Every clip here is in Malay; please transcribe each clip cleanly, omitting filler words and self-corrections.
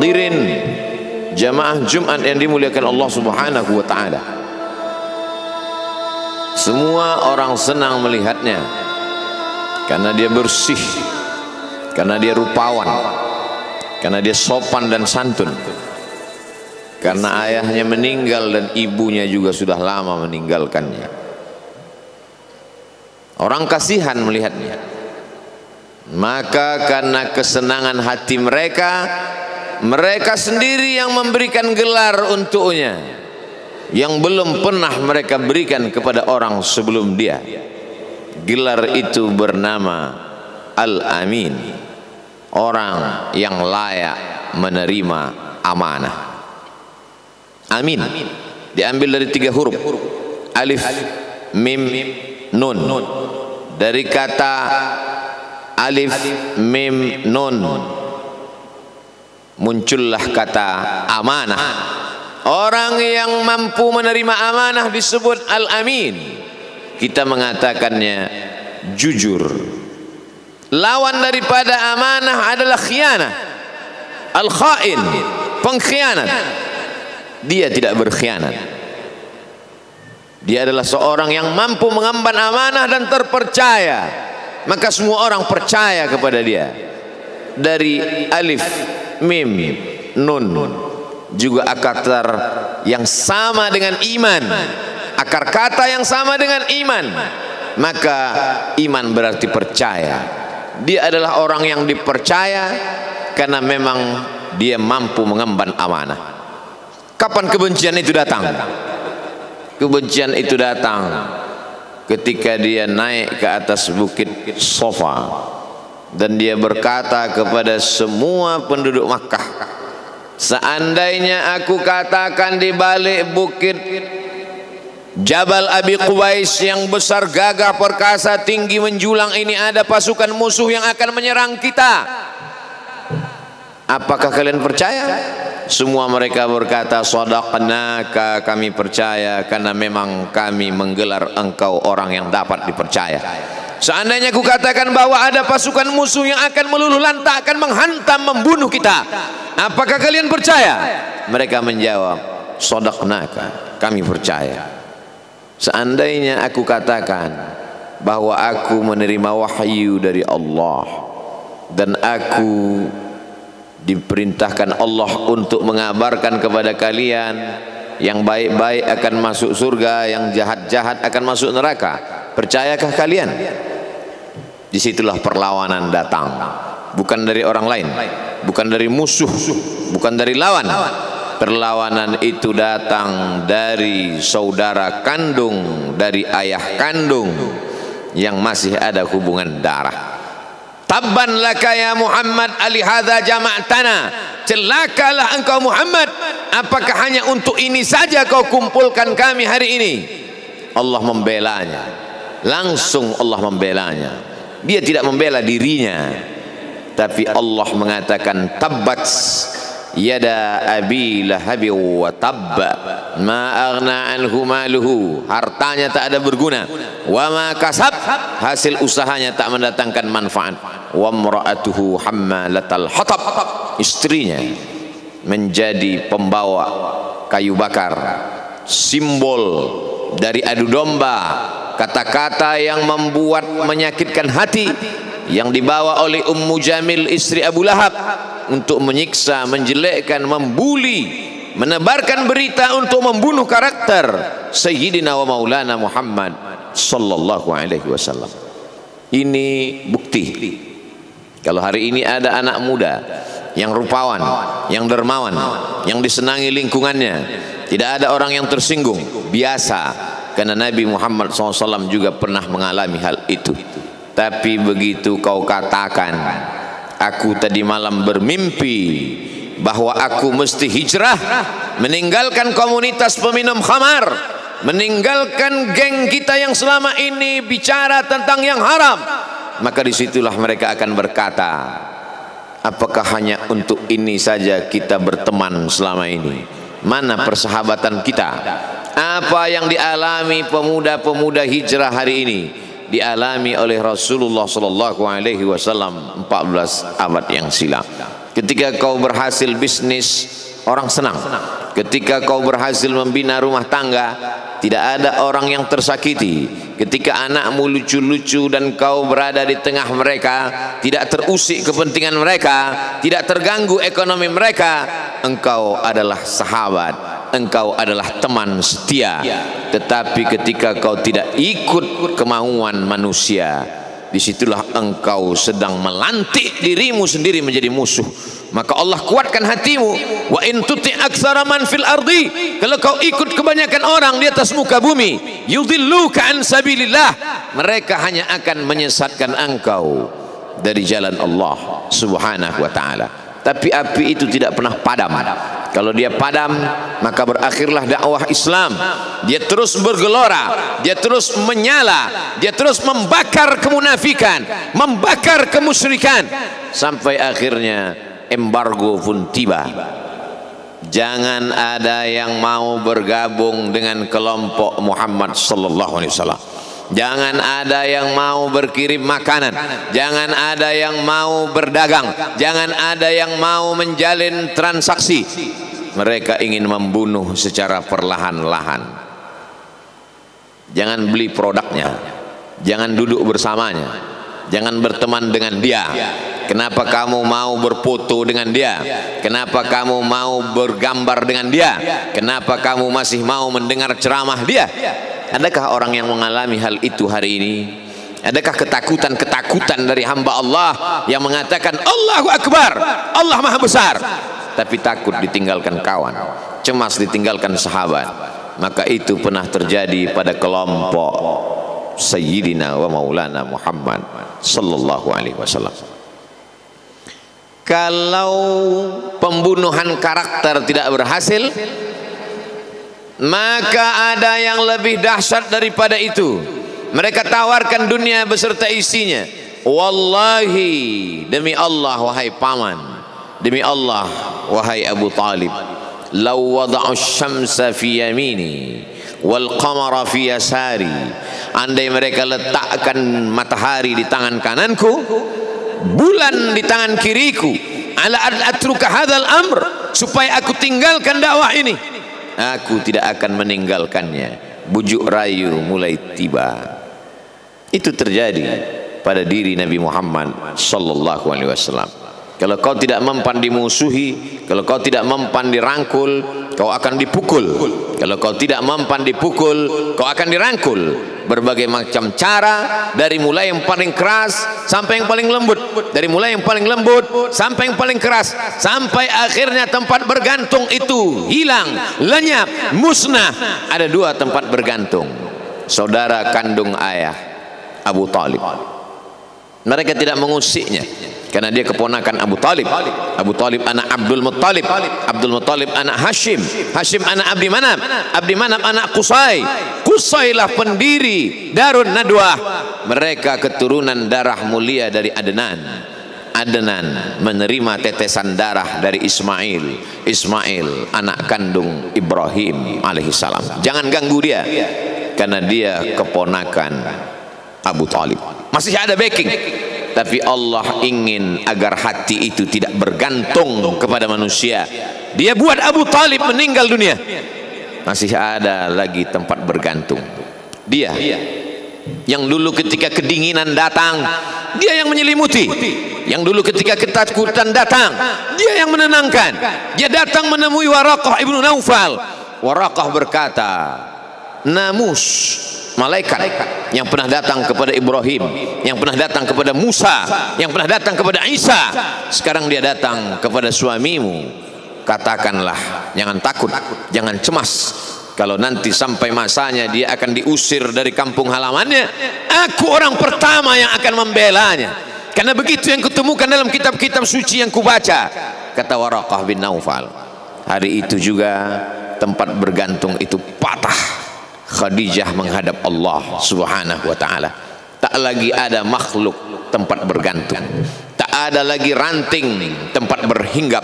hadirin jamaah Jumat yang dimuliakan Allah Subhanahu wa taala. Semua orang senang melihatnya karena dia bersih, karena dia rupawan, karena dia sopan dan santun, karena ayahnya meninggal dan ibunya juga sudah lama meninggalkannya. Orang kasihan melihatnya. Maka karena kesenangan hati mereka, mereka sendiri yang memberikan gelar untuknya yang belum pernah mereka berikan kepada orang sebelum dia. Gelar itu bernama Al-Amin, orang yang layak menerima amanah. Amin diambil dari 3 huruf, alif, mim, nun. Dari kata alif, mim, nun muncullah kata amanah. Orang yang mampu menerima amanah disebut Al-Amin. Kita mengatakannya jujur. Lawan daripada amanah adalah khianah, al-khain, pengkhianat. Dia tidak berkhianat. Dia adalah seorang yang mampu mengemban amanah dan terpercaya, maka semua orang percaya kepada dia. Dari alif, mim, nun juga akar yang sama dengan iman, akar kata yang sama dengan iman, maka iman berarti percaya. Dia adalah orang yang dipercaya karena memang dia mampu mengemban amanah. Kapan kebencian itu datang? Kebencian itu datang ketika dia naik ke atas bukit Safa dan dia berkata kepada semua penduduk Makkah, seandainya aku katakan di balik bukit Jabal Abi Qubais yang besar, gagah, perkasa, tinggi, menjulang ini ada pasukan musuh yang akan menyerang kita, apakah kalian percaya? Semua mereka berkata, shadaqnaka, kami percaya karena memang kami menggelar engkau orang yang dapat dipercaya. Seandainya aku katakan bahwa ada pasukan musuh yang akan meluluh lantakkan, menghantam, membunuh kita, apakah kalian percaya? Mereka menjawab, shadaqnaka, kami percaya. Seandainya aku katakan bahwa aku menerima wahyu dari Allah dan aku diperintahkan Allah untuk mengabarkan kepada kalian yang baik-baik akan masuk surga, yang jahat-jahat akan masuk neraka, percayakah kalian? Disitulah perlawanan datang, bukan dari orang lain, bukan dari musuh, bukan dari lawan. Perlawanan itu datang dari saudara kandung, dari ayah kandung yang masih ada hubungan darah. Tabban laka ya Muhammad alihadza jama'tana, celakalah engkau Muhammad, apakah hanya untuk ini saja kau kumpulkan kami hari ini? Allah membelanya, langsung Allah membelanya. Dia tidak membela dirinya, tapi Allah mengatakan tabbat yada abi lahabi wa tabba ma aghna anhu maluhu, hartanya tak ada berguna, wa ma kasab, hasil usahanya tak mendatangkan manfaat, wa imra'atuhu hammalatal hatab, istrinya menjadi pembawa kayu bakar, simbol dari adu domba, kata-kata yang membuat menyakitkan hati yang dibawa oleh Ummu Jamil istri Abu Lahab untuk menyiksa, menjelekkan, membuli, menebarkan berita untuk membunuh karakter Sayyidina wa Maulana Muhammad sallallahu alaihi wasallam. Ini bukti kalau hari ini ada anak muda yang rupawan, yang dermawan, yang disenangi lingkungannya, tidak ada orang yang tersinggung, biasa, karena Nabi Muhammad SAW juga pernah mengalami hal itu. Tapi begitu kau katakan, aku tadi malam bermimpi bahwa aku mesti hijrah, meninggalkan komunitas peminum khamar, meninggalkan geng kita yang selama ini bicara tentang yang haram, maka disitulah mereka akan berkata, apakah hanya untuk ini saja kita berteman selama ini? Mana persahabatan kita? Apa yang dialami pemuda-pemuda hijrah hari ini dialami oleh Rasulullah sallallahu alaihi wasallam 14 abad yang silam. Ketika kau berhasil bisnis, orang senang. Ketika kau berhasil membina rumah tangga, tidak ada orang yang tersakiti. Ketika anakmu lucu-lucu dan kau berada di tengah mereka, tidak terusik kepentingan mereka, tidak terganggu ekonomi mereka, engkau adalah sahabat, engkau adalah teman setia. Tetapi ketika kau tidak ikut kemauan manusia, disitulah engkau sedang melantik dirimu sendiri menjadi musuh. Maka Allah kuatkan hatimu. Wa in tuti' aktsara man fil ardi, kalau kau ikut kebanyakan orang di atas muka bumi, yudilluka an sabilillah, mereka hanya akan menyesatkan engkau dari jalan Allah Subhanahu wa taala. Tapi api itu tidak pernah padam. Kalau dia padam, maka berakhirlah dakwah Islam. Dia terus bergelora, dia terus menyala, dia terus membakar kemunafikan, membakar kemusyrikan, sampai akhirnya embargo pun tiba. Jangan ada yang mau bergabung dengan kelompok Muhammad sallallahu alaihi wasallam. Jangan ada yang mau berkirim makanan, jangan ada yang mau berdagang, jangan ada yang mau menjalin transaksi. Mereka ingin membunuh secara perlahan-lahan. Jangan beli produknya, jangan duduk bersamanya, jangan berteman dengan dia. Kenapa kamu mau berfoto dengan dia? Kenapa kamu mau bergambar dengan dia? Kenapa kamu masih mau mendengar ceramah dia? Adakah orang yang mengalami hal itu hari ini? Adakah ketakutan-ketakutan dari hamba Allah yang mengatakan Allahu Akbar, Allah Maha Besar, tapi takut ditinggalkan kawan, cemas ditinggalkan sahabat? Maka itu pernah terjadi pada kelompok Sayyidina wa Maulana Muhammad sallallahu alaihi wasallam. Kalau pembunuhan karakter tidak berhasil, maka ada yang lebih dahsyat daripada itu. Mereka tawarkan dunia beserta isinya. Wallahi, demi Allah wahai paman, demi Allah wahai Abu Talib, law wada'u syamsa fi yamini wal qamara fi yasari, andai mereka letakkan matahari di tangan kananku, bulan di tangan kiriku, ala atruka hadzal amr, supaya aku tinggalkan dakwah ini, aku tidak akan meninggalkannya. Bujuk rayu mulai tiba. Itu terjadi pada diri Nabi Muhammad sallallahu alaihi wasallam. Kalau kau tidak mempan dimusuhi, kalau kau tidak mempan dirangkul, kau akan dipukul. Kalau kau tidak mempan dipukul, kau akan dirangkul. Berbagai macam cara, dari mulai yang paling keras sampai yang paling lembut, dari mulai yang paling lembut sampai yang paling keras, sampai akhirnya tempat bergantung itu hilang, lenyap, musnah. Ada dua tempat bergantung, saudara kandung ayah Abu Talib. Mereka tidak mengusiknya karena dia keponakan Abu Talib. Abu Talib anak Abdul Muttalib, Abdul Muttalib anak Hashim, Hashim anak Abdi Manaf, Abdi Manaf anak Qusay, Qusaylah pendiri Darun Nadwah. Mereka keturunan darah mulia dari Adnan. Adnan menerima tetesan darah dari Ismail. Ismail anak kandung Ibrahim alaihissalam. Jangan ganggu dia karena dia keponakan Abu Talib. Masih ada backing, tapi Allah ingin agar hati itu tidak bergantung kepada manusia. Dia buat Abu Talib meninggal dunia, masih ada lagi tempat bergantung. Dia yang dulu ketika kedinginan datang, dia yang menyelimuti. Yang dulu ketika ketakutan datang, dia yang menenangkan. Dia datang menemui Waraqah ibnu Naufal. Waraqah berkata, Namus, malaikat yang pernah datang kepada Ibrahim, yang pernah datang kepada Musa, yang pernah datang kepada Isa, sekarang dia datang kepada suamimu. Katakanlah, jangan takut, jangan cemas. Kalau nanti sampai masanya dia akan diusir dari kampung halamannya, aku orang pertama yang akan membelanya. Karena begitu yang kutemukan dalam kitab-kitab suci yang kubaca, kata Waraqah bin Naufal. Hari itu juga tempat bergantung itu patah. Khadijah menghadap Allah subhanahu wa ta'ala. Tak lagi ada makhluk tempat bergantung, tak ada lagi ranting tempat berhinggap,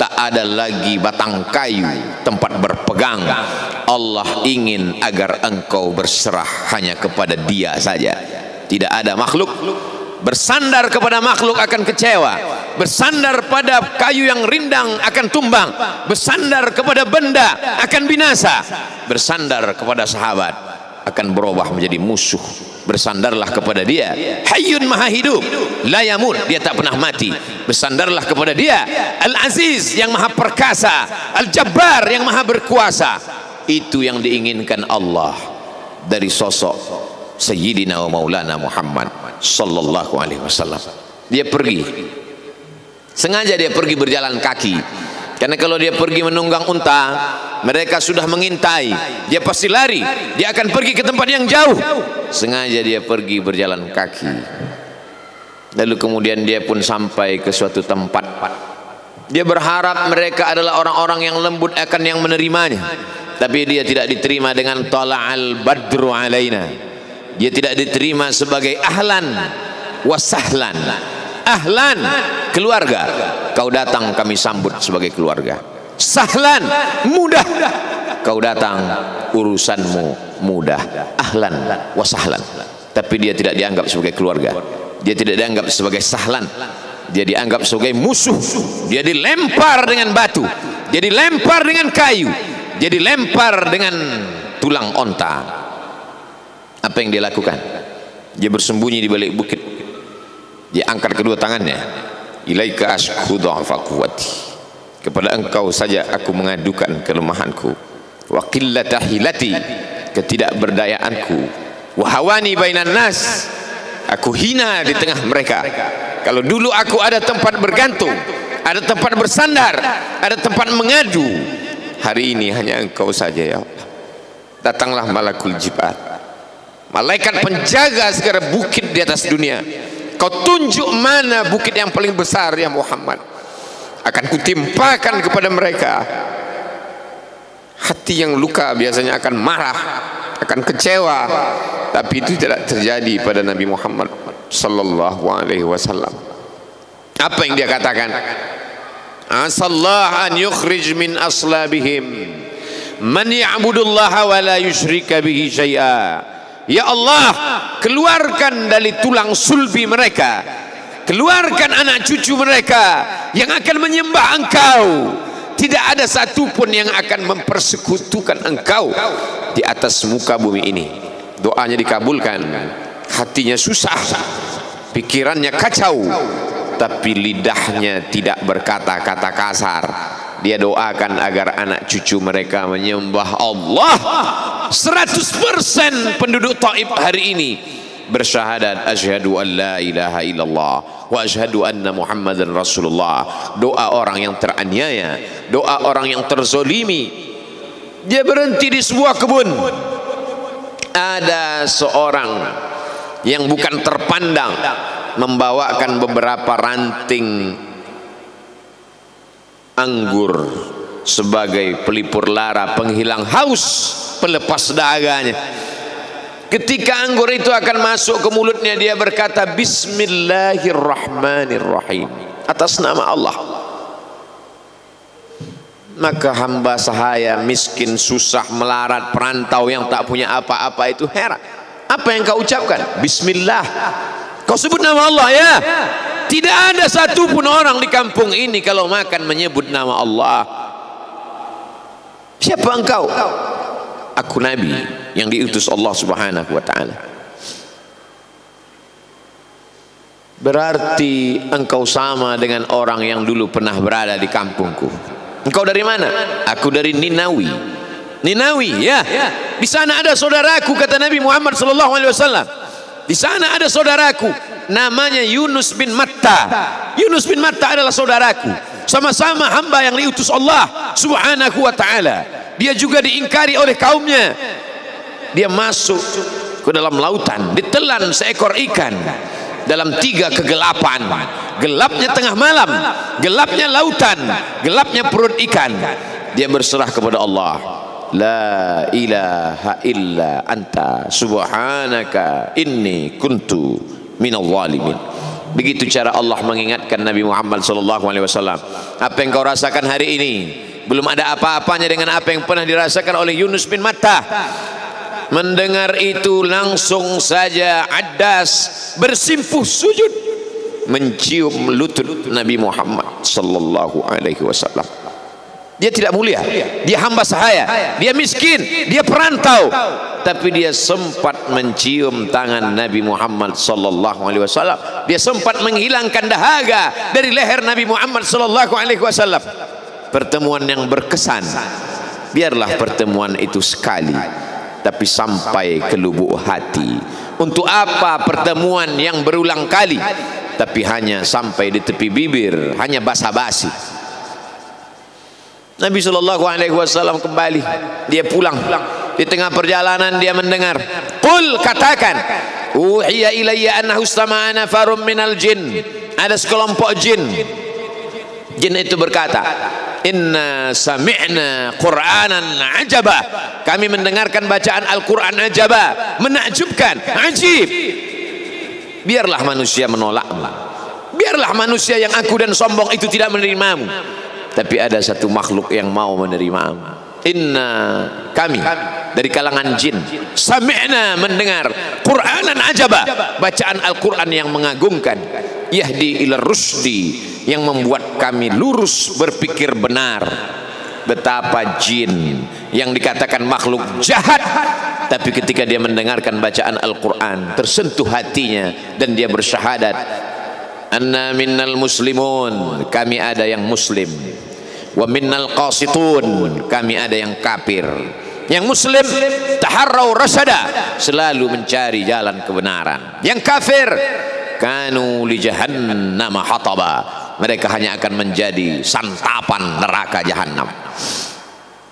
tak ada lagi batang kayu tempat berpegang. Allah ingin agar engkau berserah hanya kepada Dia saja. Tidak ada makhluk Bersandar kepada makhluk akan kecewa, bersandar pada kayu yang rindang akan tumbang, bersandar kepada benda akan binasa, bersandar kepada sahabat akan berubah menjadi musuh. Bersandarlah kepada dia, Hayyun Maha Hidup, la yamut, dia tak pernah mati. Bersandarlah kepada dia, Al-Aziz yang Maha Perkasa, Al-Jabbar yang Maha Berkuasa. Itu yang diinginkan Allah dari sosok Sayyidina wa Maulana Muhammad sallallahu alaihi wasallam. Dia pergi, sengaja dia pergi berjalan kaki, karena kalau dia pergi menunggang unta, mereka sudah mengintai, dia pasti lari, dia akan pergi ke tempat yang jauh. Sengaja dia pergi berjalan kaki. Lalu kemudian dia pun sampai ke suatu tempat. Dia berharap mereka adalah orang-orang yang lembut akan yang menerimanya, tapi dia tidak diterima dengan tala'al badru alaina. Dia tidak diterima sebagai ahlan wasahlan. Ahlan, keluarga, kau datang kami sambut sebagai keluarga. Sahlan, mudah, kau datang urusanmu mudah. Ahlan wasahlan. Tapi dia tidak dianggap sebagai keluarga, dia tidak dianggap sebagai sahlan, dia dianggap sebagai musuh. Dia dilempar dengan batu, dia dilempar dengan kayu, dia dilempar dengan tulang onta. Apa yang dia lakukan? Dia bersembunyi di balik bukit. Dia angkat kedua tangannya. Ilaika ashku dha'fa quwwati. Kepada engkau saja aku mengadukan kelemahanku. Wa qillata hilati, ketidakberdayaanku. Wa hawani bainan nas, aku hina di tengah mereka. Kalau dulu aku ada tempat bergantung, ada tempat bersandar, ada tempat mengadu, hari ini hanya engkau saja ya Allah. Datanglah malakul jibal, malaikat penjaga segala bukit di atas dunia. Kau tunjuk mana bukit yang paling besar ya Muhammad, akan kutimpakan kepada mereka. Hati yang luka biasanya akan marah, akan kecewa, tapi itu tidak terjadi pada Nabi Muhammad sallallahu alaihi wasallam. Apa yang dia katakan? Asallahu an yukhrij min aslabihim man ya'budullaha wa la yusyrika bihi syai'a. Ya Allah, keluarkan dari tulang sulbi mereka, keluarkan anak cucu mereka yang akan menyembah engkau. Tidak ada satupun yang akan mempersekutukan engkau di atas muka bumi ini. Doanya dikabulkan, hatinya susah, pikirannya kacau, tapi lidahnya tidak berkata-kata kasar. Dia doakan agar anak cucu mereka menyembah Allah. 100% penduduk Taif hari ini bersyahadat asyhadu an la ilaha illallah wa asyhadu anna Muhammadan Rasulullah. Doa orang yang teraniaya, doa orang yang terzolimi. Dia berhenti di sebuah kebun. Ada seorang yang bukan terpandang membawakan beberapa ranting anggur sebagai pelipur lara, penghilang haus, pelepas dahaganya. Ketika anggur itu akan masuk ke mulutnya, dia berkata Bismillahirrahmanirrahim, atas nama Allah. Maka hamba sahaya miskin, susah, melarat, perantau yang tak punya apa-apa itu heran. Apa yang kau ucapkan? Bismillah. Kau sebut nama Allah ya. Tidak ada satupun orang di kampung ini kalau makan menyebut nama Allah. Siapa engkau? Aku Nabi yang diutus Allah Subhanahu wa ta'ala. Berarti engkau sama dengan orang yang dulu pernah berada di kampungku. Engkau dari mana? Aku dari Ninawi. Ninawi ya. Di sana ada saudaraku, kata Nabi Muhammad sallallahu alaihi wasallam. Di sana ada saudaraku namanya Yunus bin Matta. Yunus bin Matta adalah saudaraku. Sama-sama hamba yang diutus Allah Subhanahu wa ta'ala. Dia juga diingkari oleh kaumnya. Dia masuk ke dalam lautan, ditelan seekor ikan dalam 3 kegelapan. Gelapnya tengah malam, gelapnya lautan, gelapnya perut ikan. Dia berserah kepada Allah. La ilaha illa anta subhanaka inni kuntu minal zalimin. Begitu cara Allah mengingatkan Nabi Muhammad sallallahu alaihi wasallam. Apa yang kau rasakan hari ini belum ada apa-apanya dengan apa yang pernah dirasakan oleh Yunus bin Matta. mendengar itu langsung saja Addas bersimpuh sujud mencium lutut Nabi Muhammad sallallahu alaihi wasallam. Dia tidak mulia, dia hamba sahaya, dia miskin, dia perantau, tapi dia sempat mencium tangan Nabi Muhammad sallallahu alaihi wasallam. Dia sempat menghilangkan dahaga dari leher Nabi Muhammad sallallahu alaihi wasallam. Pertemuan yang berkesan. Biarlah pertemuan itu sekali, tapi sampai ke lubuk hati. Untuk apa pertemuan yang berulang kali tapi hanya sampai di tepi bibir, hanya basa-basi? Nabi sallallahu alaihi wasallam kembali, dia pulang. Di tengah perjalanan dia mendengar, qul, katakan, uhiya ilayya annahu istama'a nafarun minal jin, ada sekelompok jin. Jin itu berkata, inna sami'na qur'anan ajaba, kami mendengarkan bacaan Al-Quran ajaba, menakjubkan, ajib. Biarlah manusia menolakmu, biarlah manusia yang aku dan sombong itu tidak menerimamu, tapi ada satu makhluk yang mau menerimamu. Inna, kami dari kalangan jin, sami'na, mendengar, Qur'anan ajaba, bacaan Al-Quran yang mengagumkan, yahdi ila rusdi, yang membuat kami lurus berpikir benar. Betapa jin yang dikatakan makhluk jahat, tapi ketika dia mendengarkan bacaan Al-Quran tersentuh hatinya dan dia bersyahadat, anna minnal muslimun, kami ada yang muslim, wa minnal qasitun, kami ada yang kafir. Yang muslim taharrau rasada, selalu mencari jalan kebenaran. Yang kafir kanu li jahannam hataba, mereka hanya akan menjadi santapan neraka jahanam.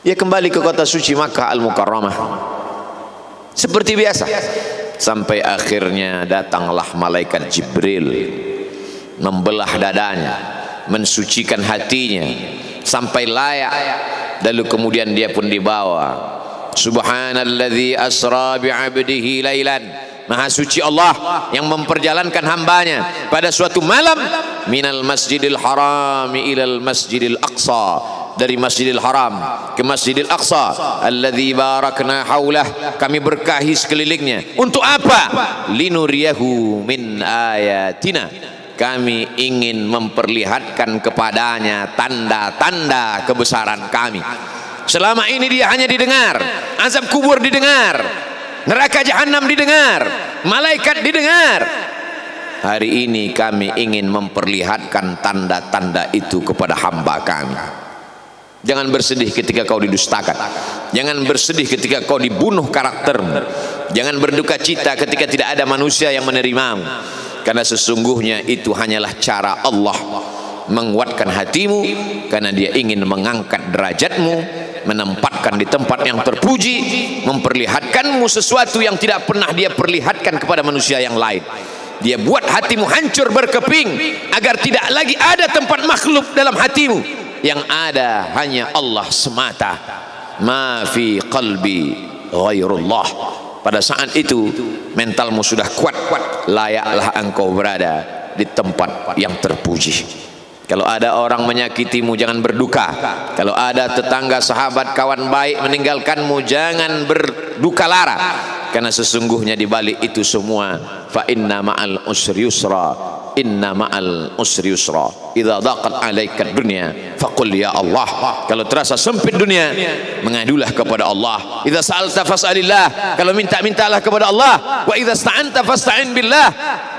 Dia kembali ke kota suci Makkah Al-Mukarramah seperti biasa, sampai akhirnya datanglah malaikat Jibril membelah dadanya, mensucikan hatinya sampai layak. Lalu kemudian dia pun dibawa. Subhanalladzi asra bi'abdihi lailan, maha suci Allah yang memperjalankan hambanya pada suatu malam, minal masjidil harami ilal masjidil aqsa, dari masjidil haram ke masjidil aqsa, alladzi barakna haulah, kami berkahi sekelilingnya. Untuk apa? Linuriyahu min ayatina, kami ingin memperlihatkan kepadanya tanda-tanda kebesaran kami. Selama ini dia hanya didengar, azab kubur didengar, neraka jahanam didengar, malaikat didengar. Hari ini kami ingin memperlihatkan tanda-tanda itu kepada hamba kami. Jangan bersedih ketika kau didustakan, jangan bersedih ketika kau dibunuh karaktermu, jangan berduka cita ketika tidak ada manusia yang menerimamu, karena sesungguhnya itu hanyalah cara Allah menguatkan hatimu, karena dia ingin mengangkat derajatmu, menempatkan di tempat yang terpuji, memperlihatkanmu sesuatu yang tidak pernah dia perlihatkan kepada manusia yang lain. Dia buat hatimu hancur berkeping agar tidak lagi ada tempat makhluk dalam hatimu, yang ada hanya Allah semata. Ma fi qalbi ghairullah. Pada saat itu mentalmu sudah kuat, layaklah engkau berada di tempat yang terpuji. Kalau ada orang menyakitimu, jangan berduka. Kalau ada tetangga, sahabat, kawan baik meninggalkanmu, jangan berduka lara, karena sesungguhnya di balik itu semua, fa inna ma'al usri yusra, inna ma'al usri yusra, idza daqat 'alaika dunya faqul ya Allah. Kalau terasa sempit dunia, mengadulah kepada Allah. Idza sa'alta fas'alillah, kalau minta-mintalah kepada Allah. Wa idza sta'anta fasta'in billah,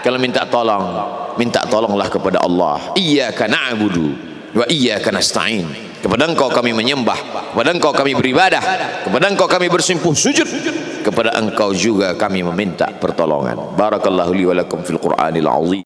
kalau minta tolong, minta tolonglah kepada Allah. Iyyaka na'budu wa iyyaka nasta'in, kepada engkau kami menyembah, kepada engkau kami beribadah, kepada engkau kami bersimpuh sujud, kepada engkau juga kami meminta pertolongan. Barakallahu li wa lakum fil Qur'anil azim.